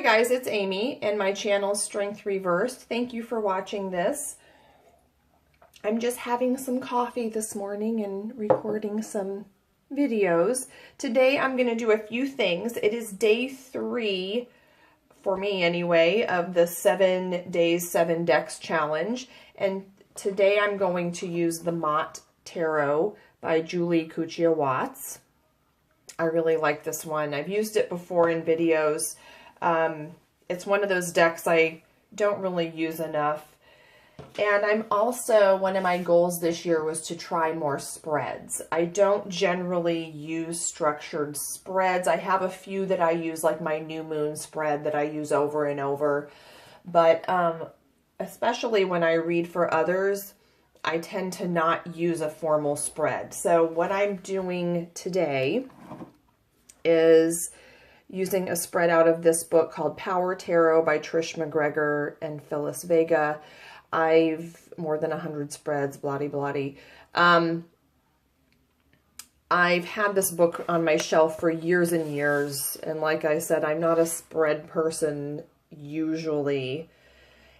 guys, it's Amy and my channel Strength Reversed. Thank you for watching this. I'm just having some coffee this morning and recording some videos. Today I'm going to do a few things. It is day 3, for me anyway, of the 7 days, 7 decks challenge. And today I'm going to use the Maat Tarot by Julie Kuchia-Watts. I really like this one. I've used it before in videos. It's one of those decks I don't really use enough. And I'm also, one of my goals this year was to try more spreads. I don't generally use structured spreads. I have a few that I use, like my new moon spread that I use over and over. But especially when I read for others, I tend to not use a formal spread. So what I'm doing today is using a spread out of this book called Power Tarot by Trish McGregor and Phyllis Vega. I've more than 100 spreads, bloody. I've had this book on my shelf for years and years. And like I said, I'm not a spread person usually.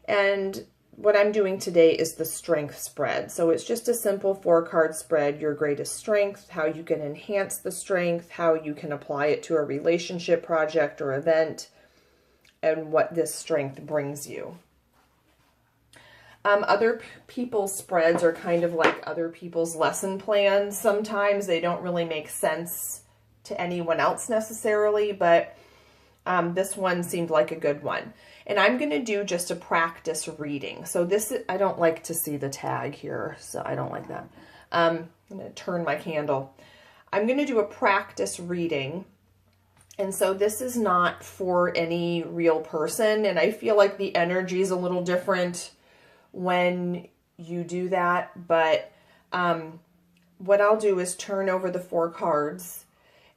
And what I'm doing today is the strength spread. So it's just a simple 4-card spread, your greatest strength, how you can enhance the strength, how you can apply it to a relationship, project, or event, and what this strength brings you. Other people's spreads are kind of like other people's lesson plans. Sometimes they don't really make sense to anyone else necessarily, but this one seemed like a good one. And I'm going to do just a practice reading. So this, I don't like to see the tag here, so I don't like that. I'm going to turn my candle. I'm going to do a practice reading. And so this is not for any real person. And I feel like the energy is a little different when you do that. But what I'll do is turn over the 4 cards,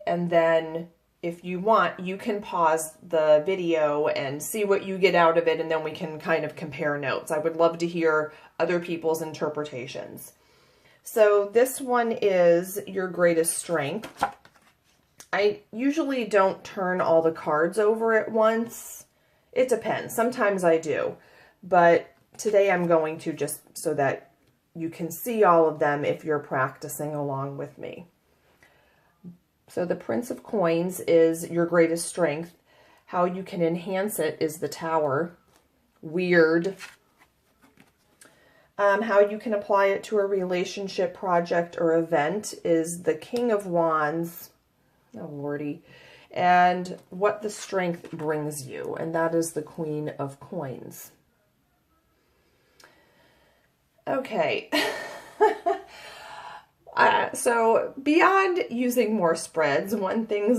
and then if you want, you can pause the video and see what you get out of it, and then we can kind of compare notes. I would love to hear other people's interpretations. So this one is your greatest strength. I usually don't turn all the cards over at once. It depends. Sometimes I do. But today I'm going to, just so that you can see all of them if you're practicing along with me. So the Prince of Coins is your greatest strength. How you can enhance it is the Tower. Weird. How you can apply it to a relationship, project, or event is the King of Wands. Oh, Lordy. And what the strength brings you, and that is the Queen of Coins. Okay. So beyond using more spreads, one thing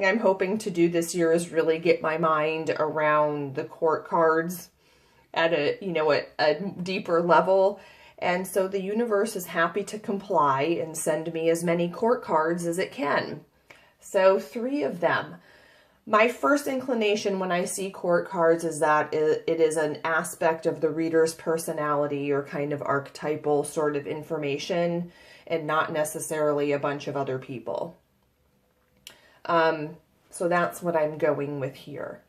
I'm hoping to do this year is really get my mind around the court cards at a deeper level. And so the universe is happy to comply and send me as many court cards as it can. So 3 of them. My first inclination when I see court cards is that it is an aspect of the reader's personality or kind of archetypal sort of information, and not necessarily a bunch of other people. So that's what I'm going with here.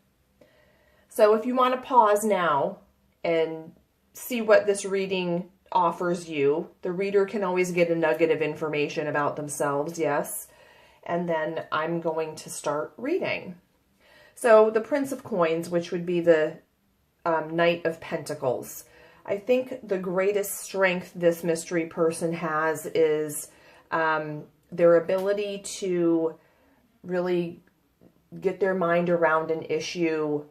So if you want to pause now and see what this reading offers you, the reader can always get a nugget of information about themselves, yes. And then I'm going to start reading. So the Prince of Coins, which would be the Knight of Pentacles. I think the greatest strength this mystery person has is their ability to really get their mind around an issue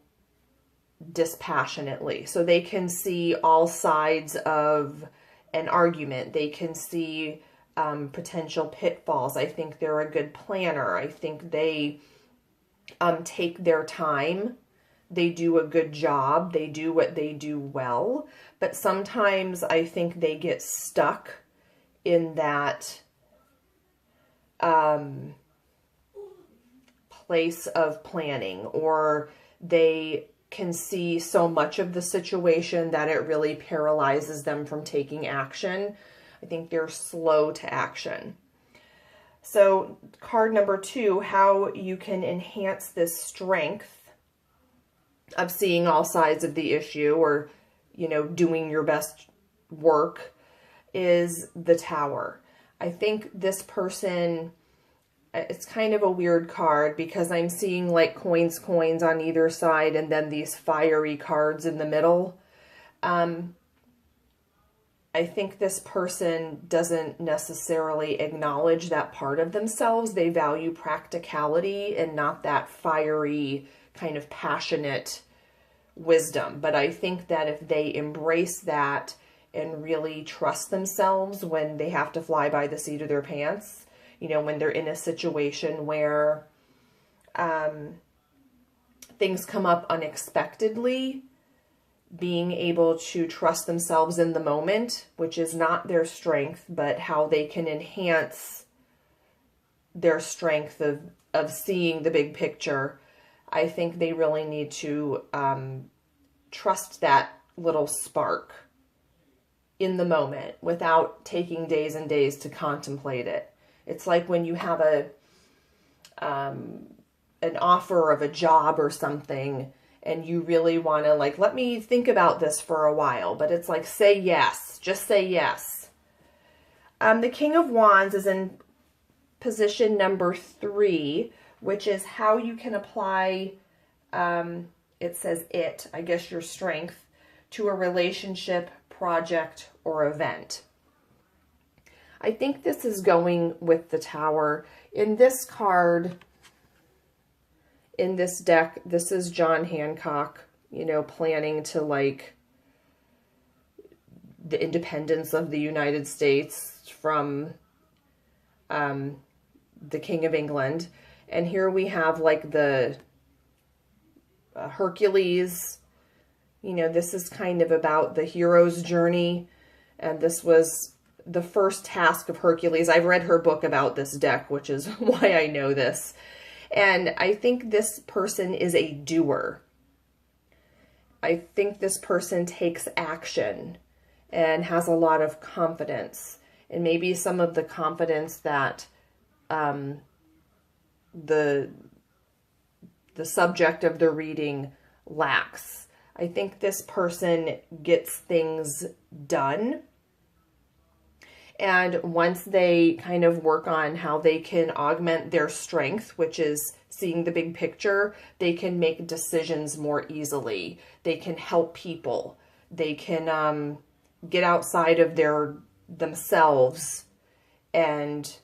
dispassionately. So they can see all sides of an argument. They can see potential pitfalls. I think they're a good planner. I think they take their time. They do a good job. They do what they do well. But sometimes I think they get stuck in that place of planning, or they can see so much of the situation that it really paralyzes them from taking action. I think they're slow to action. So card number 2, how you can enhance this strength of seeing all sides of the issue, or, you know, doing your best work, is the Tower. I think this person, it's kind of a weird card because I'm seeing like coins on either side and then these fiery cards in the middle. I think this person doesn't necessarily acknowledge that part of themselves. They value practicality and not that fiery, kind of passionate wisdom. But I think that if they embrace that and really trust themselves when they have to fly by the seat of their pants, you know, when they're in a situation where things come up unexpectedly, being able to trust themselves in the moment, which is not their strength, but how they can enhance their strength of seeing the big picture. I think they really need to trust that little spark in the moment without taking days and days to contemplate it. It's like when you have an offer of a job or something, and you really want to, like, let me think about this for a while. But it's like, say yes. Just say yes. The King of Wands is in position number 3, which is how you can apply, it says I guess your strength, to a relationship, project, or event. I think this is going with the Tower. In this card, in this deck, this is John Hancock, you know, planning to, like, the independence of the United States from the King of England. And here we have, like, the Hercules. You know, this is kind of about the hero's journey. And this was the first task of Hercules. I've read her book about this deck, which is why I know this. And I think this person is a doer. I think this person takes action and has a lot of confidence. And maybe some of the confidence that the subject of the reading lacks. I think this person gets things done. And once they kind of work on how they can augment their strength, which is seeing the big picture, they can make decisions more easily. They can help people. They can get outside of themselves and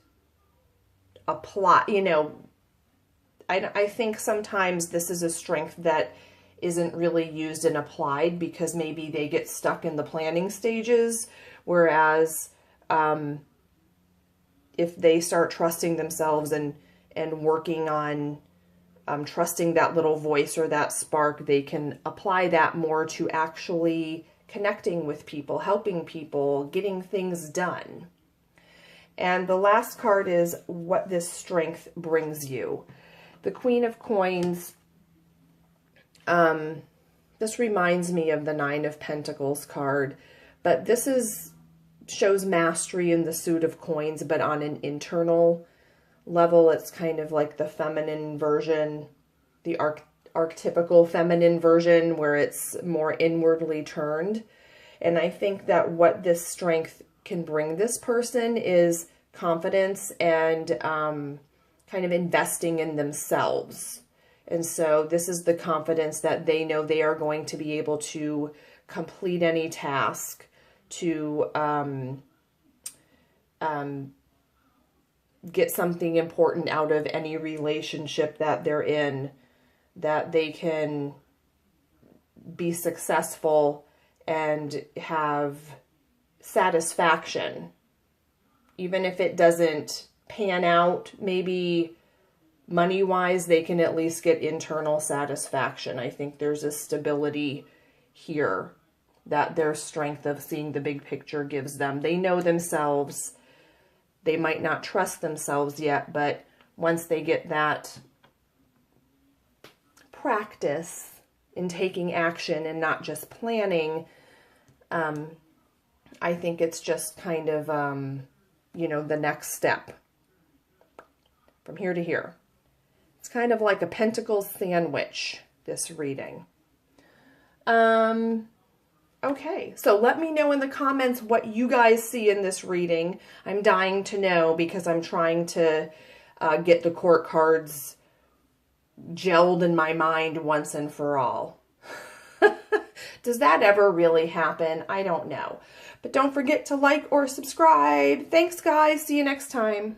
apply, you know. I think sometimes this is a strength that isn't really used and applied because maybe they get stuck in the planning stages, whereas if they start trusting themselves and working on trusting that little voice or that spark, they can apply that more to actually connecting with people, helping people, getting things done. And the last card is what this strength brings you. The Queen of Coins, this reminds me of the Nine of Pentacles card, but this shows mastery in the suit of coins, but on an internal level. It's kind of like the feminine version, the archetypical feminine version, where it's more inwardly turned. And I think that what this strength can bring this person is confidence and kind of investing in themselves. And so this is the confidence that they know they are going to be able to complete any task, to get something important out of any relationship that they're in, that they can be successful and have satisfaction. Even if it doesn't pan out, maybe money-wise, they can at least get internal satisfaction. I think there's a stability here that their strength of seeing the big picture gives them. They know themselves. They might not trust themselves yet, but once they get that practice in taking action and not just planning, I think it's just kind of, you know, the next step from here to here. It's kind of like a pentacle sandwich, this reading. Okay, so let me know in the comments what you guys see in this reading. I'm dying to know because I'm trying to get the court cards gelled in my mind once and for all. Does that ever really happen? I don't know. But don't forget to like or subscribe. Thanks, guys. See you next time.